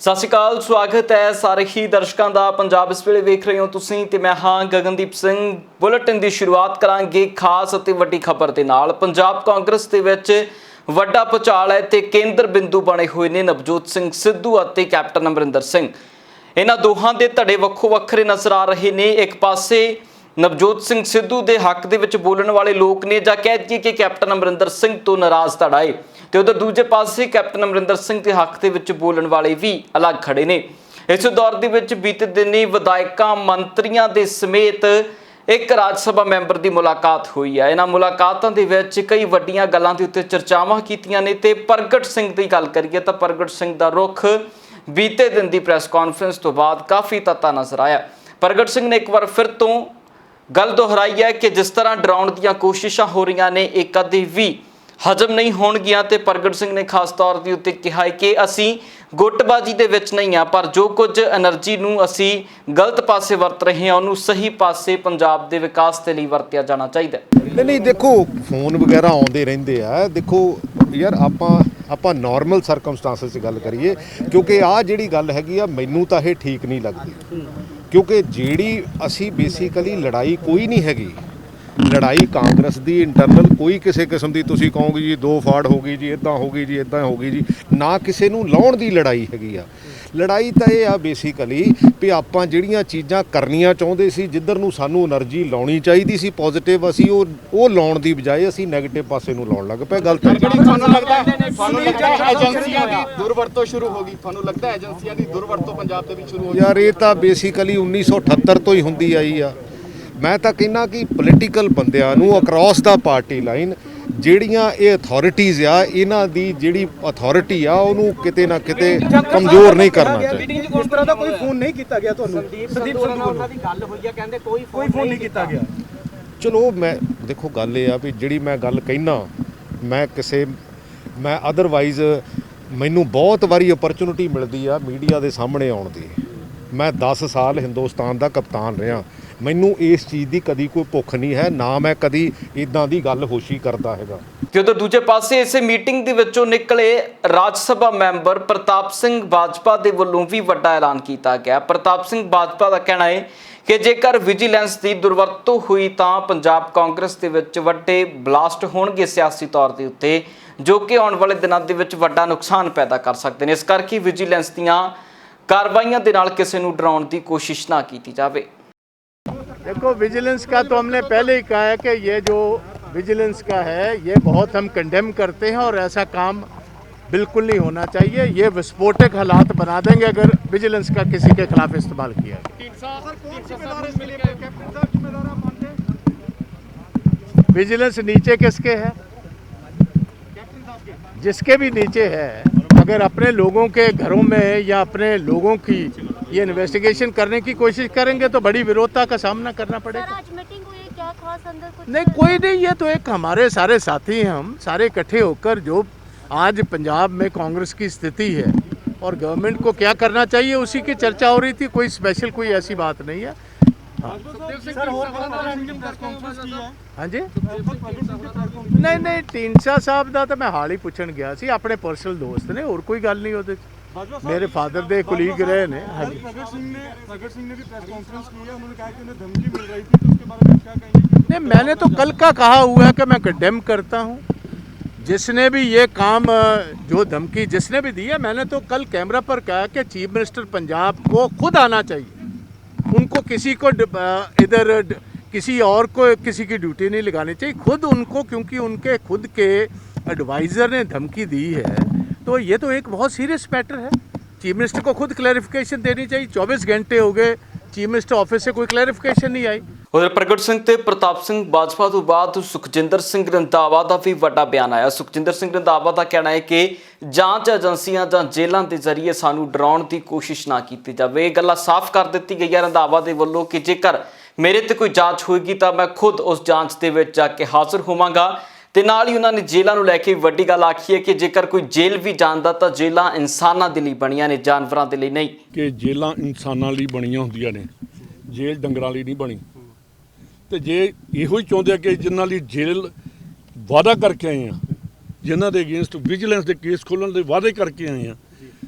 सत श्री अकाल, स्वागत है सारे ही दर्शकों का। पंजाब इस वेले वेख रहे हो तुसीं ते मैं हाँ गगनदीप सिंह। बुलेटिन की शुरुआत करांगे खास अते वड्डी खबर के नाल। पंजाब कांग्रेस दे विच वड्डा भुचाल है ते केंद्र बिंदु बने हुए ने नवजोत सिंह सिद्धू अते कैप्टन अमरिंदर सिंह। इन्हां दोहां दे धड़े वक्खो वक्खरे नज़र आ रहे ने। एक पासे नवजोत सिंह सिद्धू के हक दे विच बोलण वाले लोग ने, जां कह दईए कि कैप्टन अमरिंदर सिंह तो नाराज़ धड़ा है, तो उधर दूजे पासे कैप्टन अमरिंदर सिंह के हक दे विच बोलण वाले भी अलग खड़े ने। इस दौर दे विच बीते दिनी विधायकां मंत्रियों के समेत एक राज सभा मैंबर की मुलाकात हुई है। इन्हां मुलाकातां दे विच कई वड्डियां गल्लां दे उत्ते चर्चावां कीतियां ने। ते प्रगट सिंह की गल करिए तो प्रगट सिंह का रुख बीते दिन की प्रैस कॉन्फ्रेंस तो बाद काफ़ी तत्ता नज़र आया। प्रगट सिंह ने एक बार फिर तो गल दोहराई है कि जिस तरह डराउण दीयां कोशिशां हो रही ने एक कदी भी हजम नहीं होणगियां। ते प्रगट सिंह ने खास तौर के उत्ते कहा है कि असी गुटबाजी दे विच नहीं हाँ, पर जो कुछ एनर्जी नूं असी गलत पासे वरत रहे हैं उन्होंने सही पासे पंजाब के विकास के लिए वरत्या जाना चाहिए। नहीं देखो फोन वगैरह आते रहते हैं। देखो यार ਆਪਾਂ नॉर्मल ਸਰਕਮਸਟੈਂਸਸ 'ਚ ਗੱਲ ਕਰੀਏ, क्योंकि आ ਜਿਹੜੀ ਗੱਲ ਹੈਗੀ ਆ ਮੈਨੂੰ ਤਾਂ ਇਹ ਠੀਕ नहीं लगती। क्योंकि ਜਿਹੜੀ ਅਸੀਂ बेसिकली लड़ाई कोई नहीं हैगी। लड़ाई कांग्रेस की इंटरनल कोई किसी किस्म की तुसीं कहोगे जी दो फाड़ हो गई जी, इदां हो गई जी, इदां हो गई जी, ना किसी नूं लाउण दी लड़ाई हैगी आ। लड़ाई तो यह आ बेसिकली भी आपां जिहड़ियां चीज़ां करनियां चाहुंदे सी, जिधर नूं सानूं एनर्जी लाउणी चाहीदी सी पॉजिटिव, असीं ਉਹ ਲਾਉਣ ਦੀ ਬਜਾਏ ਅਸੀਂ ਨੈਗੇਟਿਵ ਪਾਸੇ ਨੂੰ ਲਾਉਣ ਲੱਗ ਪਏ। ਗਲਤ ਤੁਹਾਨੂੰ ਲੱਗਦਾ ਏਜੰਸੀਆਂ ਦੀ ਦੁਰਵਰਤੋਂ ਸ਼ੁਰੂ ਹੋ ਗਈ? ਤੁਹਾਨੂੰ ਲੱਗਦਾ ਏਜੰਸੀਆਂ ਦੀ ਦੁਰਵਰਤੋਂ ਪੰਜਾਬ ਦੇ ਵਿੱਚ ਸ਼ੁਰੂ ਹੋ ਗਈ? ਯਾਰ ਇਹ ਤਾਂ ਬੇਸਿਕਲੀ 1978 ਤੋਂ ਹੀ ਹੁੰਦੀ ਆਈ ਆ। ਮੈਂ ਤਾਂ ਕਹਿੰਦਾ ਕਿ ਪੋਲੀਟੀਕਲ ਬੰਦਿਆਂ ਨੂੰ ਅਕ੍ਰੋਸ ਦਾ ਪਾਰਟੀ ਲਾਈਨ ਜਿਹੜੀਆਂ ਇਹ ਅਥਾਰਟੀਜ਼ ਆ, ਇਹਨਾਂ ਦੀ ਜਿਹੜੀ ਅਥਾਰਟੀ ਆ ਉਹਨੂੰ ਕਿਤੇ ਨਾ ਕਿਤੇ ਕਮਜ਼ੋਰ ਨਹੀਂ ਕਰਨਾ ਚਾਹੀਦਾ। ਉਸ ਤਰ੍ਹਾਂ ਦਾ ਕੋਈ ਫੋਨ ਨਹੀਂ ਕੀਤਾ ਗਿਆ ਤੁਹਾਨੂੰ? ਸੰਦੀਪ ਸੰਧੂ ਨਾਲ ਉਹਨਾਂ ਦੀ ਗੱਲ ਹੋਈ ਆ, ਕਹਿੰਦੇ ਕੋਈ ਫੋਨ ਨਹੀਂ ਕੀਤਾ ਗਿਆ। ਚਲੋ ਮੈਂ ਦੇਖੋ ਗੱਲ ਇਹ ਆ ਵੀ ਜਿਹੜੀ ਮੈਂ ਗੱਲ ਕਹਿਣਾ ਮੈਂ ਅਦਰਵਾਈਜ਼ ਮੈਨੂੰ ਬਹੁਤ ਵਾਰੀ ਓਪਰਚੁਨਿਟੀ ਮਿਲਦੀ ਆ ਮੀਡੀਆ ਦੇ ਸਾਹਮਣੇ ਆਉਣ ਦੀ। ਮੈਂ 10 ਸਾਲ ਹਿੰਦੁਸਤਾਨ ਦਾ ਕਪਤਾਨ ਰਿਹਾ। ਮੈਨੂੰ ਇਸ ਚੀਜ਼ ਦੀ ਕਦੀ ਕੋਈ ਭੁੱਖ ਨਹੀਂ ਹੈ, ਨਾ ਮੈਂ ਕਦੀ ਇਦਾਂ ਦੀ ਗੱਲ ਹੋਸ਼ੀ ਕਰਦਾ ਹੈਗਾ। ਤੇ ਉਧਰ ਦੂਜੇ ਪਾਸੇ ਇਸੇ ਮੀਟਿੰਗ ਦੇ ਵਿੱਚੋਂ ਨਿਕਲੇ ਰਾਜ ਸਭਾ ਮੈਂਬਰ ਪ੍ਰਤਾਪ ਸਿੰਘ ਬਾਜਪਾ ਦੇ ਵੱਲੋਂ ਵੀ ਵੱਡਾ ਐਲਾਨ ਕੀਤਾ ਗਿਆ। ਪ੍ਰਤਾਪ ਸਿੰਘ ਬਾਜਪਾ ਦਾ ਕਹਿਣਾ ਹੈ ਕਿ ਜੇਕਰ ਵਿਜੀਲੈਂਸ ਦੀ ਦੁਰਵਰਤੋਂ ਹੋਈ ਤਾਂ ਪੰਜਾਬ ਕਾਂਗਰਸ ਦੇ ਵਿੱਚ ਵੱਡੇ ਬਲਾਸਟ ਹੋਣਗੇ ਸਿਆਸੀ ਤੌਰ ਦੇ ਉੱਤੇ, ਜੋ ਕਿ ਆਉਣ ਵਾਲੇ ਦਿਨਾਂ ਦੇ ਵਿੱਚ ਵੱਡਾ ਨੁਕਸਾਨ ਪੈਦਾ ਕਰ ਸਕਦੇ ਨੇ। ਇਸ ਕਰਕੇ ਵਿਜੀਲੈਂਸ ਦੀਆਂ कार्रवाइयां दे नाल किसी नूं डराउण दी कोशिश ना की जाए। देखो विजिलेंस का तो हमने पहले ही कहा है कि ये जो विजिलेंस का है ये बहुत हम कंडेम करते हैं और ऐसा काम बिल्कुल नहीं होना चाहिए। ये विस्फोटक हालात बना देंगे अगर विजिलेंस का किसी के खिलाफ इस्तेमाल किया। विजिलेंस नीचे किसके है? जिसके भी नीचे है, अगर अपने लोगों के घरों में या अपने लोगों की ये इन्वेस्टिगेशन करने की कोशिश करेंगे तो बड़ी विरोधता का सामना करना पड़ेगा। क्या खास अंदर कुछ नहीं कोई नहीं, ये तो एक हमारे सारे साथी हैं, हम सारे इकट्ठे होकर जो आज पंजाब में कांग्रेस की स्थिति है और गवर्नमेंट को क्या करना चाहिए उसी की चर्चा हो रही थी। कोई स्पेशल कोई ऐसी बात नहीं है। हाँ जी नहीं ਢੀਂਡਸਾ ਸਾਹਿਬ ਦਾ ਤਾਂ ਮੈਂ ਹਾਲ ਹੀ ਪੁੱਛਣ ਗਿਆ ਸੀ, ਆਪਣੇ ਪਰਸਨਲ ਦੋਸਤ ਨੇ, ਹੋਰ ਕੋਈ ਗੱਲ ਨਹੀਂ ਉਹਦੇ 'ਚ। ਮੇਰੇ ਫਾਦਰ ਦੇ ਕੁਲੀਗ ਰਹੇ ਨੇ। हाँ जी प्रगट सिंह ने भी प्रेस कॉन्फ्रेंस की है, उन्होंने कहा कि उन्हें धमकी मिल रही थी, तो उसके बारे में क्या कहेंगे? नहीं मैंने तो कल का कहा हुआ है कि मैं कंडेम करता हूँ। जिसने भी ये काम जो धमकी जिसने भी दी है, मैंने तो कल कैमरा पर कहा कि चीफ मिनिस्टर पंजाब को खुद आना चाहिए। उनको किसी को इधर किसी और को किसी की ड्यूटी नहीं लगानी चाहिए, खुद उनको, क्योंकि उनके खुद के एडवाइज़र ने धमकी दी है तो ये तो एक बहुत सीरियस मैटर है। चीफ मिनिस्टर को खुद क्लैरिफिकेशन देनी चाहिए। 24 घंटे हो गए चीफ मिनिस्टर ऑफिस से कोई क्लैरिफिकेशन नहीं आई। उधर प्रगट सिंह ते प्रताप सिंह बाजपा तो बाद सुखजिंदर सिंह रंधावा का भी वड्डा बयान आया। सुखजिंदर सिंह रंधावा का कहना है कि जांच एजेंसियां जां जेलों के जरिए सानू डराउण की कोशिश ना की जाए। ये गल्लां साफ कर दी गई है रंधावा के वल्लों कि जेकर मेरे ते कोई जांच होएगी तो मैं खुद उस जांच के विच जाके हाजिर होवांगा। ते नाल ही उन्होंने जेलों को लैके वड्डी गल आखी है कि जेकर कोई जेल भी जांदा तो जेलां इंसानां दे लई बणियां ने, जानवरां दे लई नहीं। कि जेलां इंसानां लई बणियां हुंदियां ने, जेल डंगरां लई नहीं बनी। तो जे इहो ही चाहुंदे कि जिन्हां लई जेल वादा करके आए हैं, जिन्हां दे अगेंस्ट विजिलेंस के केस खोलण दे वादे करके आए हैं,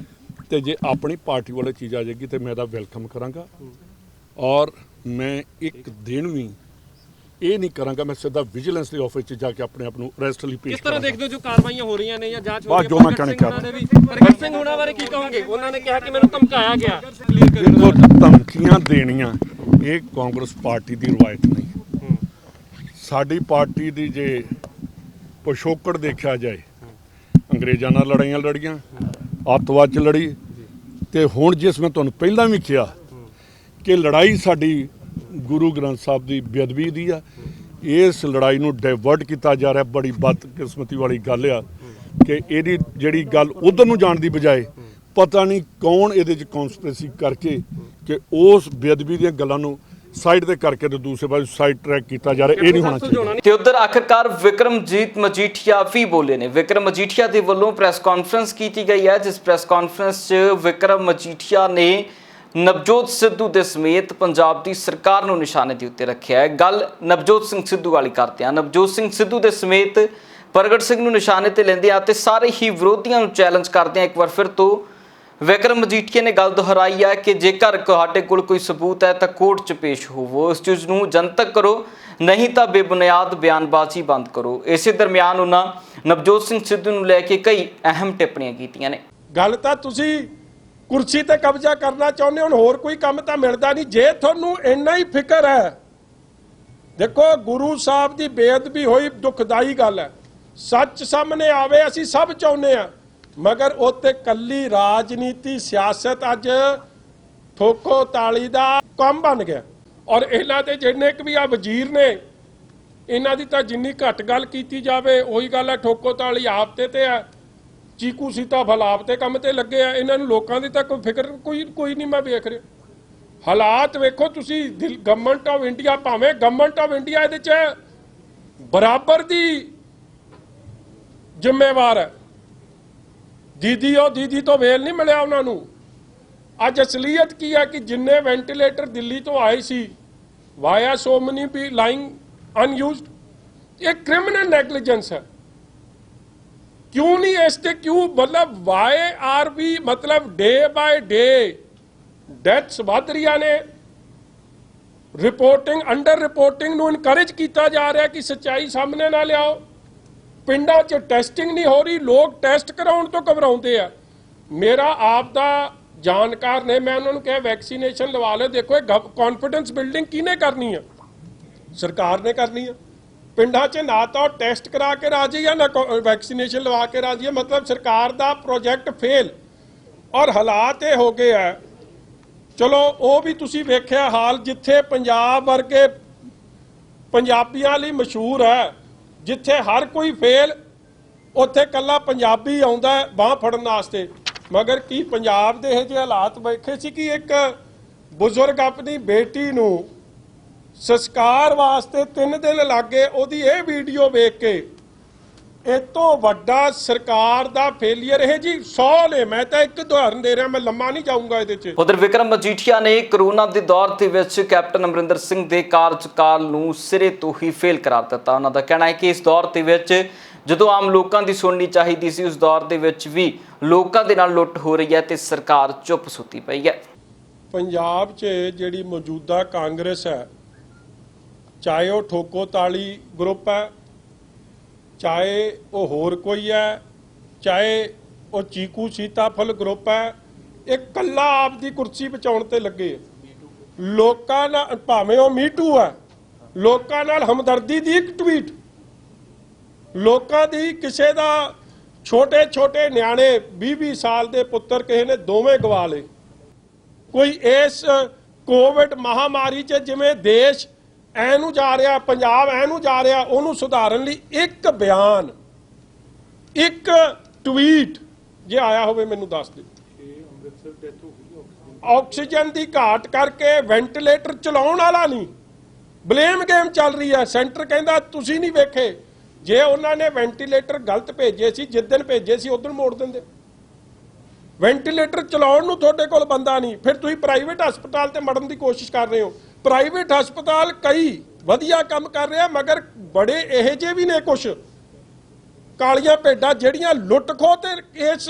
ਤੇ ਜੇ ਆਪਣੀ ਪਾਰਟੀ ਵਾਲੀ ਚੀਜ਼ ਆ ਜਾਏਗੀ ਤੇ ਮੈਂ ਇਹਦਾ ਵੈਲਕਮ ਕਰਾਂਗਾ। ਔਰ ਮੈਂ ਇੱਕ ਦਿਨ ਵੀ ਇਹ ਨਹੀਂ ਕਰਾਂਗਾ, ਮੈਂ ਸਿੱਧਾ ਵਿਜੀਲੈਂਸ ਦੇ ਆਫਿਸ 'ਚ ਜਾ ਕੇ ਆਪਣੇ ਆਪ ਨੂੰ ਅਰੈਸਟ ਲਈ ਪੇਸ਼ ਕਿਸ ਤਰ੍ਹਾਂ ਕਰਾਂਗਾ। ਦੇਖਦੇ ਹੋ ਜੋ ਕਾਰਵਾਈਆਂ ਹੋ ਰਹੀਆਂ ਨੇ ਜਾਂ ਜਾਂਚ ਹੋ ਬਾਅਦ ਰਹੀ ਹੈ? ਜੋ ਮੈਂ ਕਹਿਣਾ ਚਾਹੁੰਦਾ। ਉਹਨਾਂ ਨੇ ਵੀ ਪ੍ਰਗਟ ਸਿੰਘ ਹੋਣਾ ਬਾਰੇ ਕੀ ਕਹੋਗੇ? ਉਹਨਾਂ ਨੇ ਕਿਹਾ ਕਿ ਮੈਨੂੰ ਧਮਕਾਇਆ ਗਿਆ। ਦੇਖੋ, ਧਮਕੀਆਂ ਦੇਣੀਆਂ ਇਹ ਕਾਂਗਰਸ ਪਾਰਟੀ ਦੀ ਰਵਾਇਤ ਨਹੀਂ। ਸਾਡੀ ਪਾਰਟੀ ਦੀ ਜੇ ਪਿਛੋਕੜ ਦੇਖਿਆ ਜਾਏ, ਅੰਗਰੇਜ਼ਾਂ ਨਾਲ ਲੜਾਈਆਂ ਲੜੀਆਂ, ਅੱਤਵਾਦ 'ਚ ਲੜੀ, ਤੇ ਹੁਣ ਜਿਸ ਮੈਂ ਤੁਹਾਨੂੰ ਪਹਿਲਾਂ ਵੀ ਕਿਹਾ ਕਿ ਲੜਾਈ ਸਾਡੀ ਗੁਰੂ ਗ੍ਰੰਥ ਸਾਹਿਬ ਦੀ ਬੇਅਦਬੀ ਦੀ ਆ, ਇਸ ਲੜਾਈ ਨੂੰ ਡਾਇਵਰਟ ਕੀਤਾ ਜਾ ਰਿਹਾ। ਬੜੀ ਬਦਕਿਸਮਤੀ ਵਾਲੀ ਗੱਲ ਆ ਕਿ ਇਹਦੀ ਜਿਹੜੀ ਗੱਲ ਉਧਰ ਨੂੰ ਜਾਣ ਦੀ ਬਜਾਏ ਪਤਾ ਨਹੀਂ ਕੌਣ ਇਹਦੇ 'ਚ ਕਨਸਪੀਰੇਸੀ ਕਰਕੇ ਕਿ ਉਸ ਬੇਅਦਬੀ ਦੀਆਂ ਗੱਲਾਂ ਨੂੰ ਸਾਈਡ ਤੇ ਕਰਕੇ ਤੇ ਦੂਸਰੇ ਪਾਸੇ ਸਾਈਡ ਟਰੈਕ ਕੀਤਾ ਜਾ ਰਿਹਾ। ਇਹ ਨਹੀਂ ਹੋਣਾ ਚਾਹੀਦਾ। ਤੇ ਉਧਰ ਆਖਰਕਾਰ ਵਿਕਰਮਜੀਤ ਮਜੀਠੀਆ ਵੀ ਬੋਲੇ ਨੇ। ਵਿਕਰਮ ਮਜੀਠੀਆ ਦੇ ਵੱਲੋਂ ਪ੍ਰੈਸ ਕਾਨਫਰੰਸ ਕੀਤੀ ਗਈ ਹੈ, ਜਿਸ ਪ੍ਰੈਸ ਕਾਨਫਰੰਸ 'ਚ ਵਿਕਰਮ ਮਜੀਠੀਆ ਨੇ ਨਵਜੋਤ ਸਿੱਧੂ ਦੇ ਸਮੇਤ ਪੰਜਾਬ ਦੀ ਸਰਕਾਰ ਨੂੰ ਨਿਸ਼ਾਨੇ ਦੇ ਉੱਤੇ ਰੱਖਿਆ ਹੈ। ਗੱਲ ਨਵਜੋਤ ਸਿੰਘ ਸਿੱਧੂ ਵਾਲੀ ਕਰਦੇ ਹਾਂ। ਨਵਜੋਤ ਸਿੰਘ ਸਿੱਧੂ ਦੇ ਸਮੇਤ ਪ੍ਰਗਟ ਸਿੰਘ ਨੂੰ ਨਿਸ਼ਾਨੇ ਤੇ ਲੈਂਦੇ ਆ ਤੇ ਸਾਰੇ ਹੀ ਵਿਰੋਧੀਆਂ ਨੂੰ ਚੈਲੰਜ ਕਰਦੇ ਆ। ਇੱਕ ਵਾਰ ਫਿਰ ਤੋਂ ਵਿਕਰਮ ਮਜੀਠੀਆ ਨੇ ਗੱਲ ਦੁਹਰਾਈ ਹੈ ਕਿ ਜੇਕਰ ਤੁਹਾਡੇ ਕੋਲ ਕੋਈ ਸਬੂਤ ਹੈ ਤਾਂ ਕੋਰਟ 'ਚ ਪੇਸ਼ ਹੋਵੋ, ਇਸ ਚੀਜ਼ ਨੂੰ ਜਨਤਕ ਕਰੋ, ਨਹੀਂ ਤਾਂ ਬੇਬੁਨਿਆਦ ਬਿਆਨਬਾਜ਼ੀ ਬੰਦ ਕਰੋ। ਇਸੇ ਦਰਮਿਆਨ ਉਹਨਾਂ ਨਵਜੋਤ ਸਿੰਘ ਸਿੱਧੂ ਨੂੰ ਲੈ ਕੇ ਕਈ ਅਹਿਮ ਟਿੱਪਣੀਆਂ ਕੀਤੀਆਂ ਨੇ। ਗੱਲ ਤਾਂ ਤੁਸੀਂ ਕੁਰਸੀ ਤੇ ਕਬਜ਼ਾ ਕਰਨਾ ਚਾਹੁੰਦੇ ਹੋ, ਹੋਰ ਕੋਈ ਕੰਮ ਤਾਂ ਮਿਲਦਾ ਨਹੀਂ। ਜੇ ਤੁਹਾਨੂੰ ਇੰਨਾ ਹੀ ਫਿਕਰ ਹੈ, ਦੇਖੋ ਗੁਰੂ ਸਾਹਿਬ ਦੀ ਬੇਅਦਬੀ ਹੋਈ, ਦੁਖਦਾਈ ਗੱਲ ਹੈ, ਸੱਚ ਸਾਹਮਣੇ ਆਵੇ, ਅਸੀਂ ਸਭ ਚਾਹੁੰਦੇ ਆ, ਮਗਰ ਉੱਤੇ ਕੱਲੀ ਰਾਜਨੀਤੀ ਸਿਆਸਤ ਅੱਜ ਠੋਕੋ ਤਾਲੀ ਦਾ ਕੰਮ ਬਣ ਗਿਆ। ਔਰ ਇਹਨਾਂ ਦੇ ਜਿੰਨੇ ਕੁ ਵੀ ਆ ਵਜ਼ੀਰ ਨੇ, ਇਹਨਾਂ ਦੀ ਤਾਂ ਜਿੰਨੀ ਘੱਟ ਗੱਲ ਕੀਤੀ ਜਾਵੇ ਉਹੀ ਗੱਲ ਹੈ। ਠੋਕੋ ਤਾਲੀ ਆਪ ਤੇ ਹੈ, ਚੀਕੂ ਸੀਤਾ ਫਲ ਆਪ ਤੇ ਕੰਮ ਤੇ ਲੱਗੇ ਆ। ਇਹਨਾਂ ਨੂੰ ਲੋਕਾਂ ਦੀ ਤਾਂ ਕੋਈ ਫਿਕਰ ਕੋਈ ਨਹੀਂ ਮੈਂ ਵੇਖ ਰਿਹਾ। ਹਾਲਾਤ ਵੇਖੋ ਤੁਸੀਂ, ਗਵਰਨਮੈਂਟ ਆਫ ਇੰਡੀਆ, ਭਾਵੇਂ ਗਵਰਨਮੈਂਟ ਆਫ ਇੰਡੀਆ ਇਹਦੇ 'ਚ ਬਰਾਬਰ ਦੀ ਜ਼ਿੰਮੇਵਾਰ ਹੈ। ਦੀਦੀ ਤੋਂ ਵੇਲ ਨਹੀਂ ਮਿਲਿਆ ਉਹਨਾਂ ਨੂੰ। ਅੱਜ ਅਸਲੀਅਤ ਕੀ ਹੈ ਕਿ ਜਿੰਨੇ ਵੈਂਟੀਲੇਟਰ ਦਿੱਲੀ ਤੋਂ ਆਏ ਸੀ, ਵਾਇਆ ਸੋ ਮਨੀ ਵੀ ਲਾਈਂਗ ਅਨਯੂਜ਼ਡ, ਇਹ ਕ੍ਰਿਮੀਨਲ ਨੈਗਲੀਜੈਂਸ ਹੈ। क्यों नहीं ऐसे, क्यों मतलब वाई आर वी, मतलब डे बाय डे डेथ्स वध रही ने, रिपोर्टिंग अंडर रिपोर्टिंग ਨੂੰ ਇਨਕਰੇਜ ਕੀਤਾ ਜਾ ਰਿਹਾ ਕਿ ਸੱਚਾਈ ਸਾਹਮਣੇ ਨਾ ਲਿਆਓ। ਪਿੰਡਾਂ 'ਚ ਟੈਸਟਿੰਗ ਨਹੀਂ ਹੋ ਰਹੀ, ਲੋਕ ਟੈਸਟ ਕਰਾਉਣ ਤੋਂ ਘਬਰਾਉਂਦੇ ਆ। ਮੇਰਾ ਆਪ ਦਾ ਜਾਣਕਾਰ ਨੇ, ਮੈਂ ਉਹਨਾਂ ਨੂੰ ਕਿਹਾ ਵੈਕਸੀਨੇਸ਼ਨ ਲਵਾ ਲਓ। ਦੇਖੋ ਇਹ ਕੌਨਫੀਡੈਂਸ ਬਿਲਡਿੰਗ ਕਿਹਨੇ ਕਰਨੀ ਆ? ਸਰਕਾਰ ਨੇ ਕਰਨੀ ਆ। ਪਿੰਡਾਂ 'ਚ ਨਾ ਤਾਂ ਟੈਸਟ ਕਰਾ ਕੇ ਰਾਜੀ ਆ, ਨਾ ਵੈਕਸੀਨੇਸ਼ਨ ਲਵਾ ਕੇ ਰਾਜੀ ਆ। ਮਤਲਬ ਸਰਕਾਰ ਦਾ ਪ੍ਰੋਜੈਕਟ ਫੇਲ। ਔਰ ਹਾਲਾਤ ਇਹ ਹੋ ਗਏ ਆ, ਚਲੋ ਉਹ ਵੀ ਤੁਸੀਂ ਵੇਖਿਆ ਹਾਲ, ਜਿੱਥੇ ਪੰਜਾਬ ਵਰਗੇ ਪੰਜਾਬੀਆਂ ਲਈ ਮਸ਼ਹੂਰ ਹੈ, ਜਿੱਥੇ ਹਰ ਕੋਈ ਫੇਲ, ਉੱਥੇ ਕੱਲਾ ਪੰਜਾਬੀ ਆਉਂਦਾ ਬਾਂਹ ਫੜਨ ਵਾਸਤੇ। ਮਗਰ ਕੀ ਪੰਜਾਬ ਦੇ ਇਹ ਜਿਹੇ ਹਾਲਾਤ ਵੇਖੇ ਸੀ ਕਿ ਇੱਕ ਬਜ਼ੁਰਗ ਆਪਣੀ ਬੇਟੀ ਨੂੰ ਸੰਸਕਾਰ ਵਾਸਤੇ 3 ਦਿਨ ਲੱਗੇ, ਉਹਦੀ ਇਹ ਵੀਡੀਓ ਵੇਖ ਕੇ ਇਹ ਤੋਂ ਵੱਡਾ ਸਰਕਾਰ ਦਾ ਫੇਲੀਅਰ ਇਹ ਜੀ 100 ਨੇ। ਮੈਂ ਤਾਂ ਇੱਕ ਉਦਾਹਰਨ ਦੇ ਰਿਹਾ, ਮੈਂ ਲੰਮਾ ਨਹੀਂ ਜਾਊਂਗਾ ਇਹਦੇ 'ਚ। ਉਧਰ ਵਿਕਰਮ ਮਜੀਠੀਆ ਨੇ ਕਰੋਨਾ ਦੇ ਦੌਰ ਦੇ ਵਿੱਚ ਕੈਪਟਨ ਅਮਰਿੰਦਰ ਸਿੰਘ ਦੇ ਕਾਰਜਕਾਲ ਨੂੰ ਸਿਰੇ ਤੋਂ ਹੀ ਫੇਲ ਕਰਾਰ ਦਿੱਤਾ। ਉਹਨਾਂ ਦਾ ਕਹਿਣਾ ਹੈ ਕਿ ਇਸ ਦੌਰ ਦੇ ਵਿੱਚ ਜਦੋਂ ਆਮ ਲੋਕਾਂ ਦੀ ਸੁਣਨੀ ਚਾਹੀਦੀ ਸੀ, ਉਸ ਦੌਰ ਦੇ ਵਿੱਚ ਵੀ ਲੋਕਾਂ ਦੇ ਨਾਲ ਲੁੱਟ ਹੋ ਰਹੀ ਹੈ ਤੇ ਸਰਕਾਰ ਚੁੱਪ ਸੁੱਤੀ ਪਈ ਹੈ। ਪੰਜਾਬ 'ਚ ਜਿਹੜੀ ਮੌਜੂਦਾ ਕਾਂਗਰਸ ਹੈ, ਚਾਹੇ ਉਹ ਠੋਕੋ ਤਾਲੀ ਗਰੁੱਪ ਹੈ, ਚਾਹੇ ਉਹ ਹੋਰ ਕੋਈ ਹੈ, ਚਾਹੇ ਉਹ ਚੀਕੂ ਸੀਤਾਫਲ ਗਰੁੱਪ ਹੈ, ਇਹ ਕੱਲਾ ਆਪ ਦੀ ਕੁਰਸੀ ਬਚਾਉਣ ਤੇ ਲੱਗੇ। ਲੋਕਾਂ ਨਾਲ, ਭਾਵੇਂ ਉਹ ਮੀਟੂ ਹੈ, ਲੋਕਾਂ ਨਾਲ ਹਮਦਰਦੀ ਦੀ ਇੱਕ ਟਵੀਟ, ਲੋਕਾਂ ਦੀ ਕਿਸੇ ਦਾ ਛੋਟੇ ਨਿਆਣੇ 20 ਸਾਲ ਦੇ ਪੁੱਤਰ ਕਿਸੇ ਨੇ ਦੋਵੇਂ ਗਵਾ ਲਏ। ਕੋਈ ਇਸ ਕੋਵਿਡ ਮਹਾਮਾਰੀ 'ਚ ਜਿਵੇਂ ਦੇਸ਼ ਐਨੂੰ ਜਾ ਰਿਹਾ, ਪੰਜਾਬ ਐਨੂੰ ਜਾ ਰਿਹਾ, ਉਹਨੂੰ ਸੁਧਾਰਨ ਲਈ ਇੱਕ ਬਿਆਨ, ਇੱਕ ਟਵੀਟ ਜੇ ਆਇਆ ਹੋਵੇ ਮੈਨੂੰ ਦੱਸ ਦਿਓ। ਆਕਸੀਜਨ ਦੀ ਘਾਟ ਕਰਕੇ ਵੈਂਟੀਲੇਟਰ ਚਲਾਉਣ ਵਾਲਾ ਨਹੀਂ, ਬਲੇਮ ਗੇਮ ਚੱਲ ਰਹੀ ਹੈ। ਸੈਂਟਰ ਕਹਿੰਦਾ ਤੁਸੀਂ ਨਹੀਂ ਵੇਖੇ। ਜੇ ਉਹਨਾਂ ਨੇ ਵੈਂਟੀਲੇਟਰ ਗਲਤ ਭੇਜੇ ਸੀ, ਜਿੱਦਣ ਭੇਜੇ ਸੀ ਉਦੋਂ ਮੋੜ ਦਿੰਦੇ। ਵੈਂਟੀਲੇਟਰ ਚਲਾਉਣ ਨੂੰ ਤੁਹਾਡੇ ਕੋਲ ਬੰਦਾ ਨਹੀਂ, ਫਿਰ ਤੁਸੀਂ ਪ੍ਰਾਈਵੇਟ ਹਸਪਤਾਲ ਤੇ ਮੜਨ ਦੀ ਕੋਸ਼ਿਸ਼ ਕਰ ਰਹੇ ਹੋ। ਪ੍ਰਾਈਵੇਟ ਹਸਪਤਾਲ ਕਈ ਵਧੀਆ ਕੰਮ ਕਰ ਰਿਹਾ, ਮਗਰ ਬੜੇ ਇਹੋ ਜਿਹੇ ਵੀ ਨੇ ਕੁਛ ਕਾਲੀਆਂ ਭੇਡਾਂ ਜਿਹੜੀਆਂ ਲੁੱਟ ਖੋਹ ਤੇ ਇਸ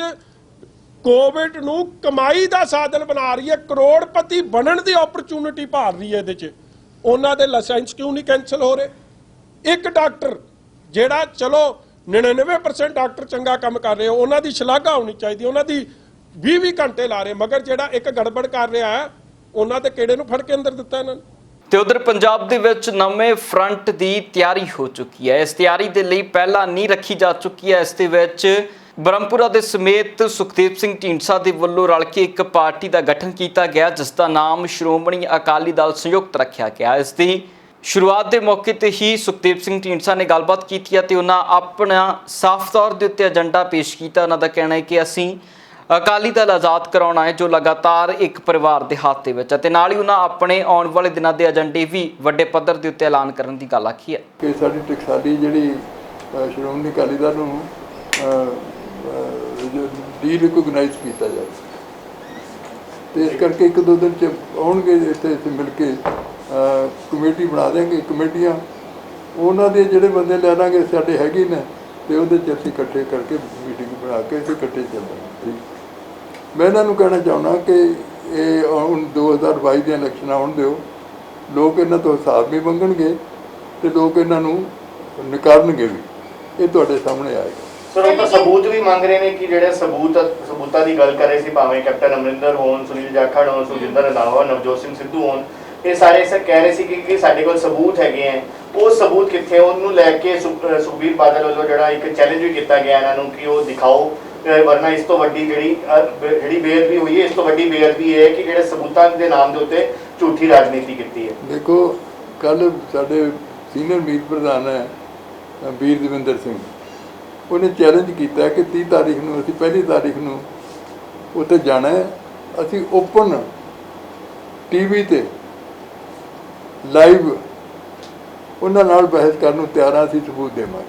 ਕੋਵਿਡ ਨੂੰ ਕਮਾਈ ਦਾ ਸਾਧਨ ਬਣਾ ਰਹੀ ਹੈ, ਕਰੋੜਪਤੀ ਬਣਨ ਦੀ ਓਪਰਚੁਨਿਟੀ ਭਾਲ ਰਹੀ ਹੈ ਇਹਦੇ 'ਚ। ਉਹਨਾਂ ਦੇ ਲਾਇਸੈਂਸ ਕਿਉਂ ਨਹੀਂ ਕੈਂਸਲ ਹੋ ਰਹੇ? ਇੱਕ ਡਾਕਟਰ ਜਿਹੜਾ ਚਲੋ 99% ਡਾਕਟਰ ਚੰਗਾ ਕੰਮ ਕਰ ਰਹੇ ਹੋ, ਉਹਨਾਂ ਦੀ ਸ਼ਲਾਘਾ ਹੋਣੀ ਚਾਹੀਦੀ, ਉਹਨਾਂ ਦੀ 20 ਘੰਟੇ ਲਾ ਰਹੇ, ਮਗਰ ਜਿਹੜਾ ਇੱਕ ਗੜਬੜ ਕਰ ਰਿਹਾ ਹੈ ਉਹਨਾਂ ਦੇ ਕਿਹੜੇ ਨੂੰ ਫੜ ਕੇ ਅੰਦਰ ਦਿੱਤਾ ਇਹਨਾਂ ਨੇ। ਤੇ ਉਧਰ ਪੰਜਾਬ ਦੇ ਵਿੱਚ ਨਵੇਂ ਫਰੰਟ ਦੀ ਤਿਆਰੀ ਹੋ ਚੁੱਕੀ ਹੈ। ਇਸ ਤਿਆਰੀ ਦੇ ਲਈ ਪਹਿਲਾਂ ਨੀਂਹ ਰੱਖੀ ਜਾ ਚੁੱਕੀ ਹੈ। ਇਸ ਦੇ ਵਿੱਚ ਬ੍ਰਹਮਪੁਰਾ ਦੇ ਸਮੇਤ ਸੁਖਦੇਵ ਸਿੰਘ ਢੀਂਡਸਾ ਦੇ ਵੱਲੋਂ ਰਲ ਕੇ ਇੱਕ ਪਾਰਟੀ ਦਾ ਗਠਨ ਕੀਤਾ ਗਿਆ, ਜਿਸ ਦਾ ਨਾਮ ਸ਼੍ਰੋਮਣੀ ਅਕਾਲੀ ਦਲ ਸੰਯੁਕਤ ਰੱਖਿਆ ਗਿਆ। ਇਸ ਦੀ ਸ਼ੁਰੂਆਤ ਦੇ ਮੌਕੇ ਤੇ ਹੀ ਸੁਖਦੇਵ ਸਿੰਘ ਢੀਂਡਸਾ ਨੇ ਗੱਲਬਾਤ ਕੀਤੀ ਅਤੇ ਉਹਨਾਂ ਆਪਣਾ ਸਾਫ਼ ਤੌਰ ਦੇ ਉੱਤੇ ਏਜੰਡਾ ਪੇਸ਼ ਕੀਤਾ। ਉਹਨਾਂ ਦਾ ਕਹਿਣਾ ਹੈ ਕਿ ਅਸੀਂ ਅਕਾਲੀ ਦਲ ਆਜ਼ਾਦ ਕਰਾਉਣਾ ਹੈ, ਜੋ ਲਗਾਤਾਰ ਇੱਕ ਪਰਿਵਾਰ ਦੇ ਹੱਥ ਦੇ ਵਿੱਚ ਹੈ, ਤੇ ਨਾਲ ਹੀ ਉਹਨਾਂ ਆਪਣੇ ਆਉਣ ਵਾਲੇ ਦਿਨਾਂ ਦੇ ਏਜੰਡੇ ਵੀ ਵੱਡੇ ਪੱਧਰ ਦੇ ਉੱਤੇ ਐਲਾਨ ਕਰਨ ਦੀ ਗੱਲ ਆਖੀ ਹੈ ਕਿ ਸਾਡੀ ਟਕਸਾਲੀ ਜਿਹੜੀ ਸ਼੍ਰੋਮਣੀ ਅਕਾਲੀ ਦਲ ਨੂੰ ਡੀਰਿਕੋਗਨਾਈਜ਼ ਕੀਤਾ ਜਾਵੇ, ਤੇ ਇਸ ਕਰਕੇ ਇੱਕ ਦੋ ਦਿਨ 'ਚ ਆਉਣਗੇ ਇੱਥੇ ਮਿਲ ਕੇ ਕਮੇਟੀ ਬਣਾ ਦੇਂਗੇ। ਕਮੇਟੀਆਂ ਉਹਨਾਂ ਦੇ ਜਿਹੜੇ ਬੰਦੇ ਲੈ ਲਾਂਗੇ ਸਾਡੇ ਹੈਗੇ ਨੇ, ਤੇ ਉਹਦੇ 'ਚ ਅਸੀਂ ਇਕੱਠੇ ਕਰਕੇ ਮੀਟਿੰਗ ਬਣਾ ਕੇ ਅਸੀਂ ਇਕੱਠੇ ਚੱਲਾਂਗੇ। ਮੈਂ ਇਹਨਾਂ ਨੂੰ ਕਹਿਣਾ ਚਾਹੁੰਦਾ ਕਿ ਇਹ ਹੁਣ 2022 ਦੀਆਂ ਇਲੈਕਸ਼ਨਾਂ ਆਉਣ ਦਿਓ, ਲੋਕ ਇਹਨਾਂ ਤੋਂ ਹਿਸਾਬ ਵੀ ਮੰਗਣਗੇ ਤੇ ਲੋਕ ਇਹਨਾਂ ਨੂੰ ਨਕਾਰਨਗੇ ਵੀ, ਇਹ ਤੁਹਾਡੇ ਸਾਹਮਣੇ ਆਏਗਾ। ਸਰ ਉਹ ਤਾਂ ਸਬੂਤ ਵੀ ਮੰਗ ਰਹੇ ਨੇ ਕਿ ਜਿਹੜੇ ਸਬੂਤਾਂ ਦੀ ਗੱਲ ਕਰ ਰਹੇ ਸੀ, ਭਾਵੇਂ ਕੈਪਟਨ ਅਮਰਿੰਦਰ ਹੋਣ, ਸੁਨੀਲ ਜਾਖੜ ਹੋਣ, ਸੁਖਜਿੰਦਰ ਰੰਧਾਵਾ, ਨਵਜੋਤ ਸਿੰਘ ਸਿੱਧੂ ਹੋਣ, ਇਹ ਸਾਰੇ ਸਰ ਕਹਿ ਰਹੇ ਸੀ ਕਿ ਸਾਡੇ ਕੋਲ ਸਬੂਤ ਹੈਗੇ ਹੈ। ਉਹ ਸਬੂਤ ਕਿੱਥੇ? ਉਹਨੂੰ ਲੈ ਕੇ ਸੁਖਬੀਰ ਬਾਦਲ ਵੱਲੋਂ ਜਿਹੜਾ ਇੱਕ ਚੈਲੰਜ ਵੀ ਕੀਤਾ ਗਿਆ ਇਹਨਾਂ ਨੂੰ ਕਿ ਉਹ ਦਿਖਾਓ, ਵਰਨਾ ਇਸ ਤੋਂ ਵੱਡੀ ਜਿਹੜੀ ਬੇਅਦਬੀ ਹੋਈ ਹੈ, ਇਸ ਤੋਂ ਵੱਡੀ ਬੇਅਦਬੀ ਹੈ ਕਿ ਜਿਹੜੇ ਸਬੂਤਾਂ ਦੇ ਨਾਮ ਦੇ ਉੱਤੇ ਝੂਠੀ ਰਾਜਨੀਤੀ ਕੀਤੀ ਹੈ। ਦੇਖੋ, ਕੱਲ ਸਾਡੇ ਸੀਨੀਅਰ ਮੀਤ ਪ੍ਰਧਾਨ ਹੈ ਵੀਰ ਦਵਿੰਦਰ ਸਿੰਘ, ਉਹਨੇ ਚੈਲੰਜ ਕੀਤਾ ਕਿ 30 ਤਾਰੀਖ ਨੂੰ ਅਸੀਂ 1 ਤਾਰੀਖ ਨੂੰ ਉੱਥੇ ਜਾਣਾ ਹੈ, ਅਸੀਂ ਓਪਨ ਟੀਵੀ ਤੇ ਲਾਈਵ ਉਹਨਾਂ ਨਾਲ ਬਹਿਸ ਕਰਨ ਨੂੰ ਤਿਆਰ ਹਾਂ, ਅਸੀਂ ਸਬੂਤ ਦੇਵਾਂਗੇ,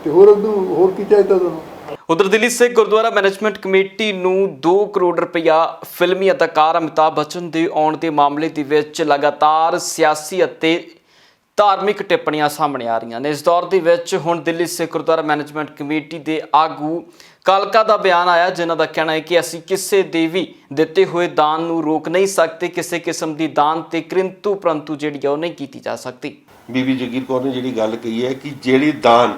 ਤੇ ਹੋਰ ਕੀ ਚਾਹੀਦਾ ਤੁਹਾਨੂੰ? ਉਧਰ ਦਿੱਲੀ ਸਿੱਖ ਗੁਰਦੁਆਰਾ ਮੈਨੇਜਮੈਂਟ ਕਮੇਟੀ ਨੂੰ 2 ਕਰੋੜ ਰੁਪਇਆ ਫਿਲਮੀ ਅਦਾਕਾਰ ਅਮਿਤਾਭ ਬੱਚਨ ਦੇ ਆਉਣ ਦੇ ਮਾਮਲੇ ਦੇ ਵਿੱਚ ਲਗਾਤਾਰ ਸਿਆਸੀ ਅਤੇ ਧਾਰਮਿਕ ਟਿੱਪਣੀਆਂ ਸਾਹਮਣੇ ਆ ਰਹੀਆਂ ਨੇ। ਇਸ ਦੌਰ ਦੇ ਵਿੱਚ ਹੁਣ ਦਿੱਲੀ ਸਿੱਖ ਗੁਰਦੁਆਰਾ ਮੈਨੇਜਮੈਂਟ ਕਮੇਟੀ ਦੇ ਆਗੂ ਕਾਲਕਾ ਦਾ ਬਿਆਨ ਆਇਆ, ਜਿਨ੍ਹਾਂ ਦਾ ਕਹਿਣਾ ਹੈ ਕਿ ਅਸੀਂ ਕਿਸੇ ਦੇ ਵੀ ਦਿੱਤੇ ਹੋਏ ਦਾਨ ਨੂੰ ਰੋਕ ਨਹੀਂ ਸਕਦੇ, ਕਿਸੇ ਕਿਸਮ ਦੀ ਦਾਨ ਤੇ ਕਿੰਤੂ ਪਰੰਤੂ ਜਿਹੜੀ ਆ ਉਹ ਨਹੀਂ ਕੀਤੀ ਜਾ ਸਕਦੀ। ਬੀਬੀ ਜਗੀਰ ਕੌਰ ਨੇ ਜਿਹੜੀ ਗੱਲ ਕਹੀ ਹੈ ਕਿ ਜਿਹੜੀ ਦਾਨ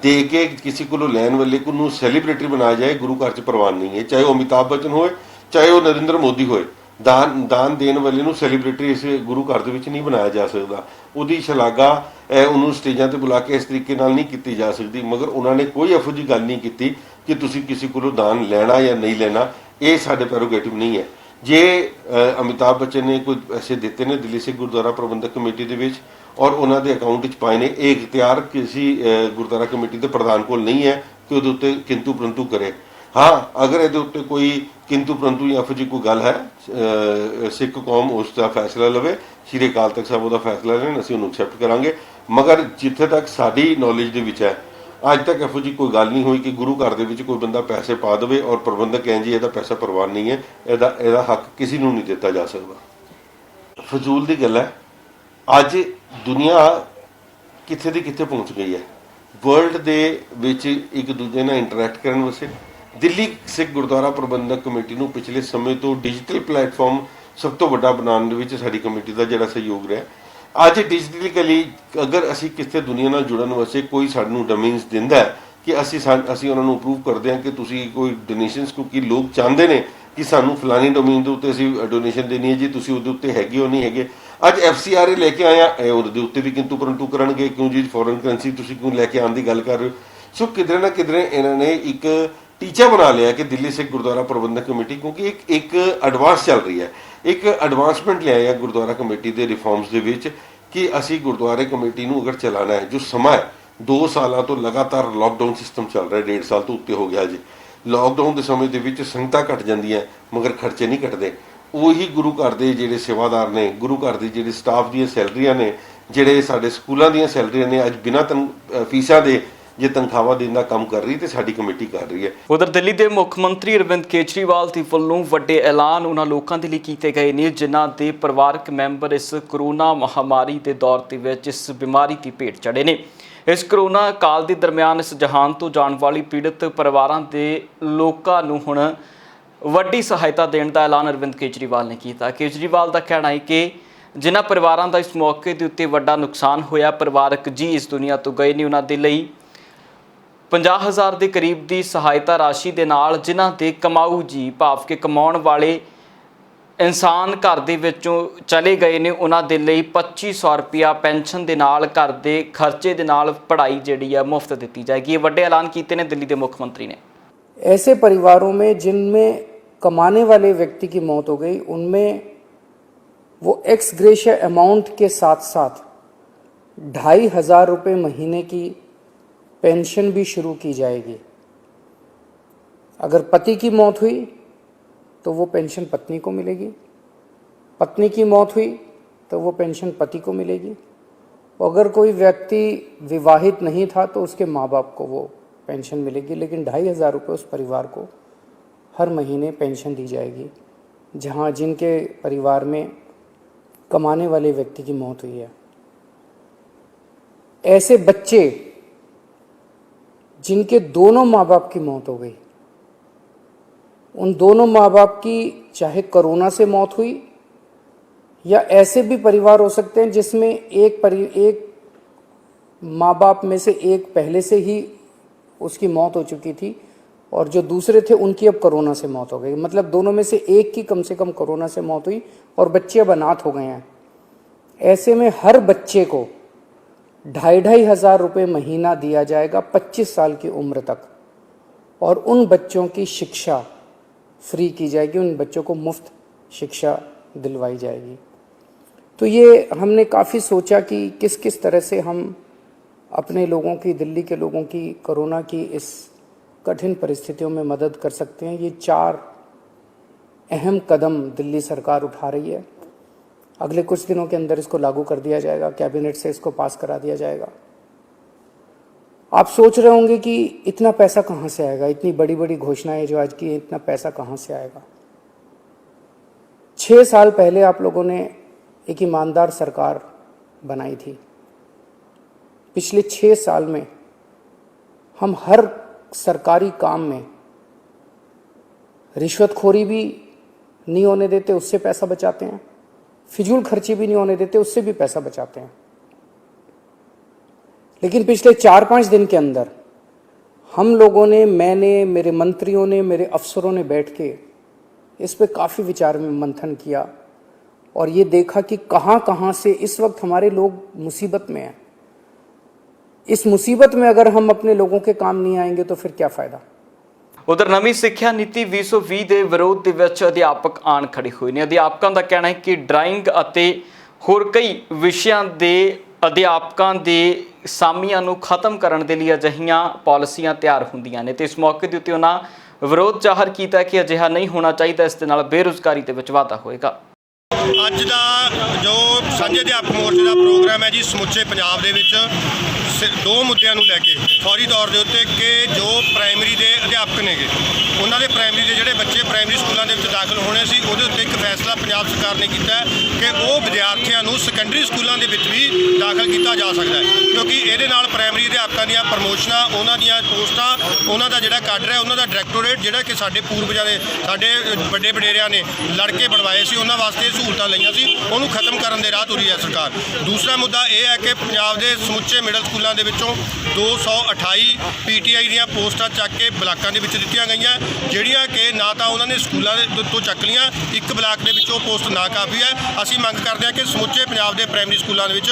ਦੇ ਕੇ ਕਿਸੇ ਕੋਲੋਂ ਲੈਣ ਵਾਲੇ ਨੂੰ ਸੈਲੀਬ੍ਰਿਟੀ ਬਣਾਇਆ ਜਾਏ, ਗੁਰੂ ਘਰ 'ਚ ਪ੍ਰਵਾਨ ਨਹੀਂ ਹੈ। ਚਾਹੇ ਉਹ ਅਮਿਤਾਭ ਬੱਚਨ ਹੋਏ, ਚਾਹੇ ਉਹ ਨਰਿੰਦਰ ਮੋਦੀ ਹੋਏ, ਦਾਨ ਦੇਣ ਵਾਲੇ ਨੂੰ ਸੈਲੀਬ੍ਰਿਟੀ ਇਸ ਗੁਰੂ ਘਰ ਦੇ ਵਿੱਚ ਨਹੀਂ ਬਣਾਇਆ ਜਾ ਸਕਦਾ। ਉਹਦੀ ਸ਼ਲਾਘਾ ਉਹਨੂੰ ਸਟੇਜਾਂ ਤੇ ਬੁਲਾ ਕੇ ਇਸ ਤਰੀਕੇ ਨਾਲ ਨਹੀਂ ਕੀਤੀ ਜਾ ਸਕਦੀ। ਮਗਰ ਉਹਨਾਂ ਨੇ ਕੋਈ ਇਹੋ ਜਿਹੀ ਗੱਲ ਨਹੀਂ ਕੀਤੀ ਕਿ ਤੁਸੀਂ ਕਿਸੇ ਕੋਲੋਂ ਦਾਨ ਲੈਣਾ ਜਾਂ ਨਹੀਂ ਲੈਣਾ, ਇਹ ਸਾਡੇ ਪ੍ਰੈਰੋਗੇਟਿਵ ਨਹੀਂ ਹੈ। ਜੇ ਅਮਿਤਾਭ ਬੱਚਨ ਨੇ ਕੋਈ ਪੈਸੇ ਦਿੱਤੇ ਨੇ ਦਿੱਲੀ ਸਿੱਖ ਗੁਰਦੁਆਰਾ ਪ੍ਰਬੰਧਕ ਕਮੇਟੀ ਦੇ ਵਿੱਚ ਔਰ ਉਹਨਾਂ ਦੇ ਅਕਾਊਂਟ ਵਿੱਚ ਪਾਏ ਨੇ, ਇਹ ਇਖਤਿਆਰ ਕਿਸੇ ਗੁਰਦੁਆਰਾ ਕਮੇਟੀ ਦੇ ਪ੍ਰਧਾਨ ਕੋਲ ਨਹੀਂ ਹੈ ਕਿ ਉਹਦੇ ਉੱਤੇ ਕਿੰਤੂ ਪਰੰਤੂ ਕਰੇ। ਹਾਂ, ਅਗਰ ਇਹਦੇ ਉੱਤੇ ਕੋਈ ਕਿੰਤੂ ਪਰੰਤੂ ਜਾਂ ਫਿਰ ਕੋਈ ਗੱਲ ਹੈ, ਸਿੱਖ ਕੌਮ ਉਸ ਦਾ ਫੈਸਲਾ ਲਵੇ, ਸ਼੍ਰੀ ਅਕਾਲ ਤਖਤ ਸਾਹਿਬ ਉਹਦਾ ਫੈਸਲਾ ਲੈਣ, ਅਸੀਂ ਉਹਨੂੰ ਐਕਸੈਪਟ ਕਰਾਂਗੇ। ਮਗਰ ਜਿੱਥੇ ਤੱਕ ਸਾਡੀ ਨੌਲੇਜ ਦੇ ਵਿੱਚ ਹੈ, ਅੱਜ ਤੱਕ ਇਹੋ ਜਿਹੀ ਕੋਈ ਗੱਲ ਨਹੀਂ ਹੋਈ ਕਿ ਗੁਰੂ ਘਰ ਦੇ ਵਿੱਚ ਕੋਈ ਬੰਦਾ ਪੈਸੇ ਪਾ ਦੇਵੇ ਔਰ ਪ੍ਰਬੰਧਕ ਕਹਿਣ ਜੀ ਇਹਦਾ ਪੈਸਾ ਪ੍ਰਵਾਨ ਨਹੀਂ ਹੈ, ਇਹਦਾ ਹੱਕ ਕਿਸੇ ਨੂੰ ਨਹੀਂ ਦਿੱਤਾ ਜਾ ਸਕਦਾ। ਫਜ਼ੂਲ ਦੀ ਗੱਲ ਹੈ। ਅੱਜ ਦੁਨੀਆ ਕਿੱਥੇ ਦੀ ਕਿੱਥੇ ਪਹੁੰਚ ਗਈ ਹੈ। ਵਰਲਡ ਦੇ ਵਿੱਚ ਇੱਕ ਦੂਜੇ ਨਾਲ ਇੰਟਰੈਕਟ ਕਰਨ ਵਾਸਤੇ ਦਿੱਲੀ ਸਿੱਖ ਗੁਰਦੁਆਰਾ ਪ੍ਰਬੰਧਕ ਕਮੇਟੀ ਨੂੰ ਪਿਛਲੇ ਸਮੇਂ ਤੋਂ ਡਿਜੀਟਲ ਪਲੇਟਫਾਰਮ ਸਭ ਤੋਂ ਵੱਡਾ ਬਣਾਉਣ ਦੇ ਵਿੱਚ ਸਾਡੀ ਕਮੇਟੀ ਦਾ ਜਿਹੜਾ ਸਹਿਯੋਗ ਰਿਹਾ। ਅੱਜ ਡਿਜੀਟਲੀ ਅਗਰ ਅਸੀਂ ਕਿਸੇ ਦੁਨੀਆ ਨਾਲ ਜੁੜਨ ਵਾਸਤੇ ਕੋਈ ਸਾਨੂੰ ਡੋਮੇਨਸ ਦਿੰਦਾ ਕਿ ਅਸੀਂ ਉਹਨਾਂ ਨੂੰ ਅਪਰੂਵ ਕਰਦੇ ਹਾਂ ਕਿ ਤੁਸੀਂ ਕੋਈ ਡੋਨੇਸ਼ਨਸ, ਕਿਉਂਕਿ ਲੋਕ ਚਾਹੁੰਦੇ ਨੇ ਕਿ ਸਾਨੂੰ ਫਲਾਣੀ ਡੋਮੇਨ ਦੇ ਉੱਤੇ ਅਸੀਂ ਡੋਨੇਸ਼ਨ ਦੇਣੀ ਹੈ ਜੀ, ਤੁਸੀਂ ਉਹਦੇ ਉੱਤੇ ਹੈਗੇ ਹੋ ਨਹੀਂ ਹੈਗੇ। ਅੱਜ FCRA ਲੈ ਕੇ ਆਇਆ, ਉਹਦੇ ਉੱਤੇ ਵੀ ਕਿੰਤੂ ਪਰੰਤੂ ਕਰਨਗੇ, ਕਿਉਂ ਜੀ ਫੋਰਨ ਕਰੰਸੀ ਤੁਸੀਂ ਕਿਉਂ ਲੈ ਕੇ ਆਉਣ ਦੀ ਗੱਲ ਕਰ ਰਹੇ ਹੋ। ਸੋ ਕਿਧਰੇ ਨਾ ਕਿਧਰੇ ਇਹਨਾਂ ਨੇ ਇੱਕ ਟੀਚਾ ਬਣਾ ਲਿਆ ਕਿ ਦਿੱਲੀ ਸਿੱਖ ਗੁਰਦੁਆਰਾ ਪ੍ਰਬੰਧਕ ਕਮੇਟੀ, ਕਿਉਂਕਿ ਇੱਕ ਐਡਵਾਂਸ ਚੱਲ ਰਹੀ ਹੈ, ਇੱਕ ਐਡਵਾਂਸਮੈਂਟ ਲਿਆਇਆ ਗੁਰਦੁਆਰਾ ਕਮੇਟੀ ਦੇ ਰਿਫਾਰਮਸ ਦੇ ਵਿੱਚ ਕਿ ਅਸੀਂ ਗੁਰਦੁਆਰੇ ਕਮੇਟੀ ਨੂੰ ਅਗਰ ਚਲਾਉਣਾ ਹੈ, ਜੋ ਸਮਾਂ ਹੈ 2 ਸਾਲਾਂ ਤੋਂ ਲਗਾਤਾਰ ਲਾਕਡਾਊਨ ਸਿਸਟਮ ਚੱਲ ਰਿਹਾ, 1.5 ਸਾਲ ਤੋਂ ਉੱਤੇ ਹੋ ਗਿਆ ਜੀ। ਲਾਕਡਾਊਨ ਦੇ ਸਮੇਂ ਦੇ ਵਿੱਚ ਸੰਗਤਾਂ ਘਟ ਜਾਂਦੀਆਂ ਮਗਰ ਖਰਚੇ ਨਹੀਂ ਘਟਦੇ। ਉਹੀ ਗੁਰੂ ਘਰ ਦੇ ਜਿਹੜੇ ਸੇਵਾਦਾਰ ਨੇ, ਗੁਰੂ ਘਰ ਦੀ ਜਿਹੜੀ ਸਟਾਫ ਦੀਆਂ ਸੈਲਰੀਆਂ ਨੇ, ਜਿਹੜੇ ਸਾਡੇ ਸਕੂਲਾਂ ਦੀਆਂ ਸੈਲਰੀਆਂ ਨੇ, ਅੱਜ ਬਿਨਾਂ ਫੀਸਾਂ ਦੇ ਜੇ ਤਨਖਾਹਾਂ ਦੇਣ ਦਾ ਕੰਮ ਕਰ ਰਹੀ ਤੇ ਸਾਡੀ ਕਮੇਟੀ ਕਰ ਰਹੀ ਹੈ। ਉਧਰ ਦਿੱਲੀ ਦੇ ਮੁੱਖ ਮੰਤਰੀ ਅਰਵਿੰਦ ਕੇਜਰੀਵਾਲ ਦੇ ਵੱਲੋਂ ਵੱਡੇ ਐਲਾਨ ਉਹਨਾਂ ਲੋਕਾਂ ਦੇ ਲਈ ਕੀਤੇ ਗਏ ਨੇ ਜਿਨ੍ਹਾਂ ਦੇ ਪਰਿਵਾਰਕ ਮੈਂਬਰ ਇਸ ਕਰੋਨਾ ਮਹਾਮਾਰੀ ਦੇ ਦੌਰ ਦੇ ਵਿੱਚ ਇਸ ਬਿਮਾਰੀ ਦੀ ਭੇਟ ਚੜੇ ਨੇ। ਇਸ ਕਰੋਨਾ ਕਾਲ ਦੇ ਦਰਮਿਆਨ ਇਸ ਜਹਾਨ ਤੋਂ ਜਾਣ ਵਾਲੀ ਪੀੜਤ ਪਰਿਵਾਰਾਂ ਦੇ ਲੋਕਾਂ ਨੂੰ ਹੁਣ ਵੱਡੀ ਸਹਾਇਤਾ ਦੇਣ ਦਾ ਐਲਾਨ ਅਰਵਿੰਦ ਕੇਜਰੀਵਾਲ ਨੇ ਕੀਤਾ। ਕੇਜਰੀਵਾਲ ਦਾ ਕਹਿਣਾ ਹੈ ਕਿ ਜਿਨ੍ਹਾਂ ਪਰਿਵਾਰਾਂ ਦਾ ਇਸ ਮੌਕੇ ਦੇ ਉੱਤੇ ਵੱਡਾ ਨੁਕਸਾਨ ਹੋਇਆ, ਪਰਿਵਾਰਕ ਜੀ ਇਸ ਦੁਨੀਆ ਤੋਂ ਗਏ ਨੇ, ਉਹਨਾਂ ਦੇ ਲਈ 50,000 ਦੇ ਕਰੀਬ ਦੀ ਸਹਾਇਤਾ ਰਾਸ਼ੀ ਦੇ ਨਾਲ ਜਿਨ੍ਹਾਂ ਦੇ ਕਮਾਊ ਜੀ ਭਾਵ ਕਿ ਕਮਾਉਣ ਵਾਲੇ ਇਨਸਾਨ ਘਰ ਦੇ ਵਿੱਚੋਂ ਚਲੇ ਗਏ ਨੇ, ਉਹਨਾਂ ਦੇ ਲਈ 2500 ਰੁਪਇਆ ਪੈਨਸ਼ਨ ਦੇ ਨਾਲ ਘਰ ਦੇ ਖਰਚੇ ਦੇ ਨਾਲ ਪੜ੍ਹਾਈ ਜਿਹੜੀ ਹੈ ਮੁਫਤ ਦਿੱਤੀ ਜਾਏਗੀ। ਇਹ ਵੱਡੇ ਐਲਾਨ ਕੀਤੇ ਨੇ ਦਿੱਲੀ ਦੇ ਮੁੱਖ ਮੰਤਰੀ ਨੇ। ऐसे परिवारों में जिनमें कमाने वाले व्यक्ति की मौत हो गई, उनमें वो एक्स ग्रेशिया अमाउंट के साथ साथ 2,500 रुपये महीने की पेंशन भी शुरू की जाएगी। अगर पति की मौत हुई तो वो पेंशन पत्नी को मिलेगी, पत्नी की मौत हुई तो वो पेंशन पति को मिलेगी, अगर कोई व्यक्ति विवाहित नहीं था तो उसके माँ बाप को वो पेंशन मिलेगी। लेकिन 2,500 रुपये उस परिवार को हर महीने पेंशन दी जाएगी जहाँ जिनके परिवार में कमाने वाले व्यक्ति की मौत हुई है। ऐसे बच्चे जिनके दोनों माँ बाप की मौत हो गई, उन दोनों माँ बाप की चाहे कोरोना से मौत हुई या ऐसे भी परिवार हो सकते हैं जिसमें एक माँ बाप में से एक पहले से ही उसकी मौत हो चुकी थी और जो दूसरे थे उनकी अब कोरोना से मौत हो गई, मतलब दोनों में से एक की कम से कम कोरोना से मौत हुई और बच्चे अब अनाथ हो गए हैं। ऐसे में हर बच्चे को 2,500 रुपये महीना दिया जाएगा 25 साल की उम्र तक, और उन बच्चों की शिक्षा फ्री की जाएगी, उन बच्चों को मुफ्त शिक्षा दिलवाई जाएगी। तो ये हमने काफ़ी सोचा कि किस किस तरह से हम अपने लोगों की, दिल्ली के लोगों की कोरोना की इस कठिन परिस्थितियों में मदद कर सकते हैं। ये 4 अहम कदम दिल्ली सरकार उठा रही है। अगले कुछ दिनों के अंदर इसको लागू कर दिया जाएगा, कैबिनेट से इसको पास करा दिया जाएगा। आप सोच रहे होंगे कि इतना पैसा कहाँ से आएगा, इतनी बड़ी बड़ी घोषणाएं जो आज की, इतना पैसा कहाँ से आएगा। 6 साल पहले आप लोगों ने एक ईमानदार सरकार बनाई थी। पिछले 6 साल में हम हर सरकारी काम में रिश्वतखोरी भी नहीं होने देते, उससे पैसा बचाते हैं, फिजूल खर्ची भी नहीं होने देते, उससे भी पैसा बचाते हैं। लेकिन पिछले 4-5 दिन के अंदर हम लोगों ने, मैंने, मेरे मंत्रियों ने, मेरे अफसरों ने बैठ के इस पे काफ़ी विचार मंथन किया और ये देखा कि कहाँ कहाँ से इस वक्त हमारे लोग मुसीबत में हैं। इस मुसीबत में अगर हम अपने लोगों के काम नहीं आएंगे तो फिर क्या फ़ायदा। उधर नवी सिक्ख्या नीति 2020 ਦੇ ਵਿਰੋਧ ਦੇ ਵਿੱਚ ਅਧਿਆਪਕ ਆਣ ਖੜੇ ਹੋਏ ਨੇ। ਅਧਿਆਪਕਾਂ ਦਾ ਕਹਿਣਾ ਹੈ ਕਿ ਡਰਾਇੰਗ ਅਤੇ ਹੋਰ ਕਈ ਵਿਸ਼ਿਆਂ ਦੇ ਅਧਿਆਪਕਾਂ ਦੇ ਸਾਮੀਆਂ ਨੂੰ ਖਤਮ ਕਰਨ ਦੇ ਲਈ ਅਜਿਹੀਆਂ ਪਾਲਿਸੀਆਂ ਤਿਆਰ ਹੁੰਦੀਆਂ ਨੇ ਤੇ ਇਸ ਮੌਕੇ ਦੇ ਉੱਤੇ ਉਹਨਾਂ ਵਿਰੋਧ ਜ਼ਾਹਰ ਕੀਤਾ ਕਿ ਅਜਿਹਾ ਨਹੀਂ ਹੋਣਾ ਚਾਹੀਦਾ, ਇਸ ਦੇ ਨਾਲ ਬੇਰੁਜ਼ਗਾਰੀ ਦੇ ਵਿੱਚ ਵਾਧਾ ਹੋਏਗਾ। ਅੱਜ ਦਾ ਜੋ ਸਾਂਝੇ ਅਧਿਆਪਕ ਮੋਰਚੇ ਦਾ ਪ੍ਰੋਗਰਾਮ ਹੈ ਜੀ, ਸਮੁੱਚੇ ਪੰਜਾਬ ਦੇ ਵਿੱਚ 2 ਮੁੱਦਿਆਂ ਨੂੰ ਲੈ ਕੇ ਫੌਰੀ ਤੌਰ ਦੇ ਉੱਤੇ ਕਿ ਜੋ ਪ੍ਰਾਇਮਰੀ ਦੇ ਅਧਿਆਪਕ ਨੇਗੇ, ਉਹਨਾਂ ਦੇ ਪ੍ਰਾਇਮਰੀ ਦੇ ਜਿਹੜੇ ਬੱਚੇ ਪ੍ਰਾਇਮਰੀ ਸਕੂਲਾਂ ਦੇ ਵਿੱਚ ਦਾਖਲ ਹੋਣੇ ਸੀ, ਉਹਦੇ ਉੱਤੇ ਇੱਕ ਫੈਸਲਾ ਪੰਜਾਬ ਸਰਕਾਰ ਨੇ ਕੀਤਾ ਕਿ ਉਹ ਵਿਦਿਆਰਥੀਆਂ ਨੂੰ ਸੈਕੰਡਰੀ ਸਕੂਲਾਂ ਦੇ ਵਿੱਚ ਵੀ ਦਾਖਲ ਕੀਤਾ ਜਾ ਸਕਦਾ ਹੈ, ਕਿਉਂਕਿ ਇਹਦੇ ਨਾਲ ਪ੍ਰਾਇਮਰੀ ਅਧਿਆਪਕਾਂ ਦੀਆਂ ਪ੍ਰਮੋਸ਼ਨਾਂ, ਉਹਨਾਂ ਦੀਆਂ ਪੋਸਟਾਂ, ਉਹਨਾਂ ਦਾ ਜਿਹੜਾ ਕਾਡਰ ਹੈ, ਉਹਨਾਂ ਦਾ ਡਾਇਰੈਕਟੋਰੇਟ ਜਿਹੜਾ ਕਿ ਸਾਡੇ ਪੂਰਵਜਾਂ ਦੇ, ਸਾਡੇ ਵੱਡੇ ਵਡੇਰਿਆਂ ਨੇ ਲੜ ਕੇ ਬਣਵਾਏ ਸੀ, ਉਹਨਾਂ ਵਾਸਤੇ ਸਹੂਲਤਾਂ ਲਈਆਂ ਸੀ, ਉਹਨੂੰ ਖਤਮ ਕਰਨ ਦੇ ਰਾਹ ਤੁਰੀ ਹੈ ਸਰਕਾਰ। ਦੂਸਰਾ ਮੁੱਦਾ ਇਹ ਹੈ ਕਿ ਪੰਜਾਬ ਦੇ ਸਮੁੱਚੇ ਮਿਡਲ ਸਕੂਲਾਂ ਦੇ ਵਿੱਚੋਂ 228 ਪੀਟੀਆਈ ਦੀਆਂ ਪੋਸਟਾਂ ਚੱਕ ਕੇ ਬਲਾਕਾਂ ਦੇ ਵਿੱਚ ਦਿੱਤੀਆਂ ਗਈਆਂ, ਜਿਹੜੀਆਂ ਕਿ ਨਾ ਤਾਂ ਉਹਨਾਂ ਨੇ ਸਕੂਲਾਂ ਦੇ ਤੋਂ ਚੱਕ ਲੀਆਂ, ਇੱਕ ਬਲਾਕ ਦੇ ਵਿੱਚ ਉਹ ਪੋਸਟ ਨਾ ਕਾਫੀ ਹੈ। ਅਸੀਂ ਮੰਗ ਕਰਦੇ ਹਾਂ ਕਿ ਸਮੁੱਚੇ ਪੰਜਾਬ ਦੇ ਪ੍ਰਾਇਮਰੀ ਸਕੂਲਾਂ ਦੇ ਵਿੱਚ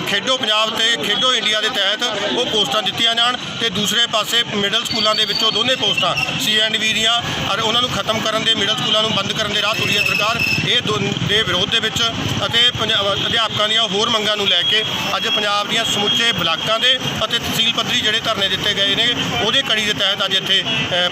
ਖੇਡੋ ਪੰਜਾਬ ਤੇ ਖੇਡੋ ਇੰਡੀਆ ਦੇ ਤਹਿਤ ਉਹ ਪੋਸਟਾਂ ਦਿੱਤੀਆਂ ਜਾਣ ਤੇ ਦੂਸਰੇ ਪਾਸੇ ਮਿਡਲ ਸਕੂਲਾਂ ਦੇ ਵਿੱਚੋਂ ਦੋਨੇ ਪੋਸਟਾਂ C&V ਦੀਆਂ ਔਰ ਉਹਨਾਂ ਨੂੰ ਖਤਮ ਕਰਨ ਦੇ, ਮਿਡਲ ਸਕੂਲਾਂ ਨੂੰ ਬੰਦ ਕਰਨ ਦੇ ਰਾਹ ਤੁਰੀ ਹੈ ਸਰਕਾਰ। ਇਹ ਦੇ ਵਿਰੋਧ ਦੇ ਵਿੱਚ ਅਤੇ ਅਧਿਆਪਕਾਂ ਦੀਆਂ ਹੋਰ ਮੰਗਾਂ ਨੂੰ ਲੈ ਕੇ ਅੱਜ ਪੰਜਾਬ ਦੀਆਂ ਸਮੁੱਚੇ ਬਲਾਕਾਂ ਦੇ ਅਤੇ ਤਹਿਸੀਲ ਪੱਧਰੀ ਜਿਹੜੇ ਧਰਨੇ ਦਿੱਤੇ ਗਏ ਨੇ, ਉਹਦੇ ਕੜੀ ਦੇ ਤਹਿਤ ਅੱਜ ਇੱਥੇ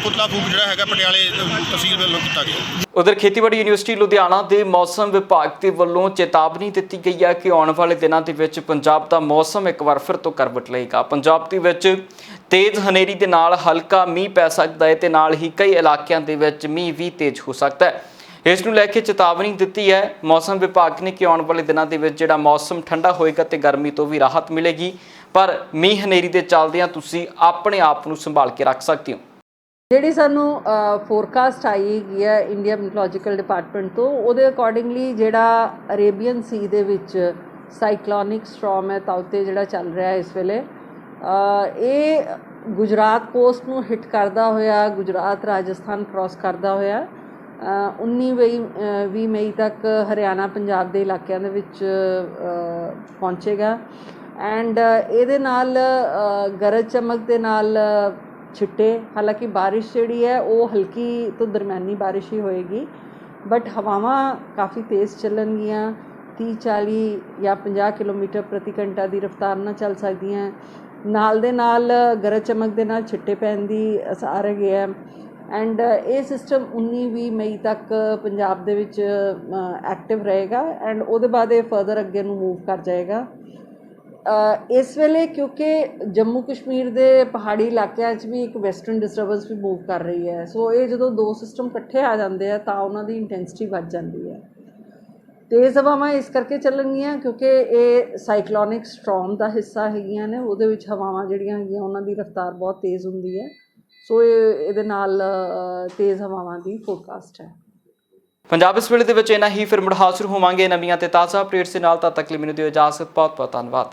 ਪੁਤਲਾ ਫੂਕ ਜਿਹੜਾ ਹੈਗਾ ਪਟਿਆਲੇ ਤਹਿਸੀਲ ਵੱਲੋਂ ਕੀਤਾ ਗਿਆ। ਉਧਰ ਖੇਤੀਬਾੜੀ ਯੂਨੀਵਰਸਿਟੀ ਲੁਧਿਆਣਾ ਦੇ ਮੌਸਮ ਵਿਭਾਗ ਦੇ ਵੱਲੋਂ ਚੇਤਾਵਨੀ ਦਿੱਤੀ ਗਈ ਹੈ ਕਿ ਆਉਣ ਵਾਲੇ ਦਿਨਾਂ ਦੇ ਵਿੱਚ ਪੰਜਾਬ ਦਾ ਮੌਸਮ ਇੱਕ ਵਾਰ ਫਿਰ ਤੋਂ ਕਰਵਟ ਲਏਗਾ। ਪੰਜਾਬ ਦੇ ਵਿੱਚ ਤੇਜ਼ ਹਨੇਰੀ ਦੇ ਨਾਲ ਹਲਕਾ ਮੀਂਹ ਪੈ ਸਕਦਾ ਹੈ ਤੇ ਨਾਲ ਹੀ ਕਈ ਇਲਾਕਿਆਂ ਦੇ ਵਿੱਚ ਮੀਂਹ ਵੀ ਤੇਜ਼ ਹੋ ਸਕਦਾ ਹੈ। ਇਸ ਨੂੰ ਲੈ ਕੇ ਚੇਤਾਵਨੀ ਦਿੱਤੀ ਹੈ ਮੌਸਮ ਵਿਭਾਗ ਨੇ ਕਿ ਆਉਣ ਵਾਲੇ ਦਿਨਾਂ ਦੇ ਵਿੱਚ ਜਿਹੜਾ ਮੌਸਮ ਠੰਡਾ ਹੋਏਗਾ ਤੇ ਗਰਮੀ ਤੋਂ ਵੀ ਰਾਹਤ ਮਿਲੇਗੀ। ਪਰ ਮੀਂਹ ਹਨੇਰੀ ਦੇ ਚੱਲਦਿਆਂ ਤੁਸੀਂ ਆਪਣੇ ਆਪ ਨੂੰ ਸੰਭਾਲ ਕੇ ਰੱਖ ਸਕਦੇ ਹੋ। ਜਿਹੜੀ ਸਾਨੂੰ ਫੋਰਕਾਸਟ ਆਈ ਹੈਗੀ ਹੈ ਇੰਡੀਆ ਮੈਟਰੋਲੋਜੀਕਲ ਡਿਪਾਰਟਮੈਂਟ ਤੋਂ, ਉਹਦੇ ਅਕੋਰਡਿੰਗਲੀ ਜਿਹੜਾ ਅਰੇਬੀਅਨ ਸੀ ਦੇ ਵਿੱਚ ਸਾਈਕਲੋਨਿਕ ਸਟ੍ਰੋਮ ਹੈ ਤਾਉਤੇ ਜਿਹੜਾ ਚੱਲ ਰਿਹਾ ਇਸ ਵੇਲੇ, ਇਹ ਗੁਜਰਾਤ ਕੋਸਟ ਨੂੰ ਹਿੱਟ ਕਰਦਾ ਹੋਇਆ ਗੁਜਰਾਤ ਰਾਜਸਥਾਨ ਕ੍ਰਾਸ ਕਰਦਾ ਹੋਇਆ 19-20 ਮਈ ਤੱਕ ਹਰਿਆਣਾ ਪੰਜਾਬ ਦੇ ਇਲਾਕਿਆਂ ਦੇ ਵਿੱਚ ਪਹੁੰਚੇਗਾ। ਐਂਡ ਇਹਦੇ ਨਾਲ ਗਰਜ ਚਮਕ ਦੇ ਨਾਲ ਛਿੱਟੇ, ਹਾਲਾਂਕਿ ਬਾਰਿਸ਼ ਜਿਹੜੀ ਹੈ ਉਹ ਹਲਕੀ ਤੋਂ ਦਰਮਿਆਨੀ ਬਾਰਿਸ਼ ਹੀ ਹੋਏਗੀ, ਬਟ ਹਵਾਵਾਂ ਕਾਫੀ ਤੇਜ਼ ਚੱਲਣਗੀਆਂ, 30-40 ਜਾਂ 50 ਕਿਲੋਮੀਟਰ ਪ੍ਰਤੀ ਘੰਟਾ ਦੀ ਰਫ਼ਤਾਰ ਨਾਲ ਚੱਲ ਸਕਦੀਆਂ। ਨਾਲ ਦੇ ਨਾਲ ਗਰਜ ਚਮਕ ਦੇ ਨਾਲ ਛਿੱਟੇ ਪੈਣ ਦੀ ਅਸਾਰ ਹੈਗੇ ਹੈ। ਐਂਡ ਇਹ ਸਿਸਟਮ 19-20 ਮਈ ਤੱਕ ਪੰਜਾਬ ਦੇ ਵਿੱਚ ਐਕਟਿਵ ਰਹੇਗਾ ਐਂਡ ਉਹਦੇ ਬਾਅਦ ਇਹ ਫਰਦਰ ਅੱਗੇ ਨੂੰ ਮੂਵ ਕਰ ਜਾਏਗਾ। ਇਸ ਵੇਲੇ ਕਿਉਂਕਿ ਜੰਮੂ ਕਸ਼ਮੀਰ ਦੇ ਪਹਾੜੀ ਇਲਾਕਿਆਂ 'ਚ ਵੀ ਇੱਕ ਵੈਸਟਰਨ ਡਿਸਟਰਬੈਂਸ ਵੀ ਮੂਵ ਕਰ ਰਹੀ ਹੈ, ਸੋ ਇਹ ਜਦੋਂ ਦੋ ਸਿਸਟਮ ਇਕੱਠੇ ਆ ਜਾਂਦੇ ਆ ਤਾਂ ਉਹਨਾਂ ਦੀ ਇੰਟੈਂਸਿਟੀ ਵੱਧ ਜਾਂਦੀ ਹੈ। ਤੇਜ਼ ਹਵਾਵਾਂ ਇਸ ਕਰਕੇ ਚੱਲਣਗੀਆਂ ਕਿਉਂਕਿ ਇਹ ਸਾਈਕਲੋਨਿਕ ਸਟ੍ਰੋਮ ਦਾ ਹਿੱਸਾ ਹੈਗੀਆਂ ਨੇ, ਉਹਦੇ ਵਿੱਚ ਹਵਾਵਾਂ ਜਿਹੜੀਆਂ ਹੈਗੀਆਂ ਉਹਨਾਂ ਦੀ ਰਫ਼ਤਾਰ ਬਹੁਤ ਤੇਜ਼ ਹੁੰਦੀ ਹੈ, ਸੋ ਇਹਦੇ ਨਾਲ ਤੇਜ਼ ਹਵਾਵਾਂ ਦੀ ਫੋਰਕਾਸਟ ਹੈ। ਪੰਜਾਬ ਇਸ ਵੇਲੇ ਦੇ ਵਿੱਚ ਇੰਨਾ ਹੀ, ਫਿਰ ਮੁੜ ਹਾਜ਼ਰ ਹੋਵਾਂਗੇ ਨਵੀਆਂ ਤੇ ਤਾਜ਼ਾ ਅਪਡੇਟਸ ਦੇ ਨਾਲ। ਤਦ ਤੱਕ ਲਈ ਮੈਨੂੰ ਦਿਓ ਇਜਾਜ਼ਤ, ਬਹੁਤ ਬਹੁਤ ਧੰਨਵਾਦ।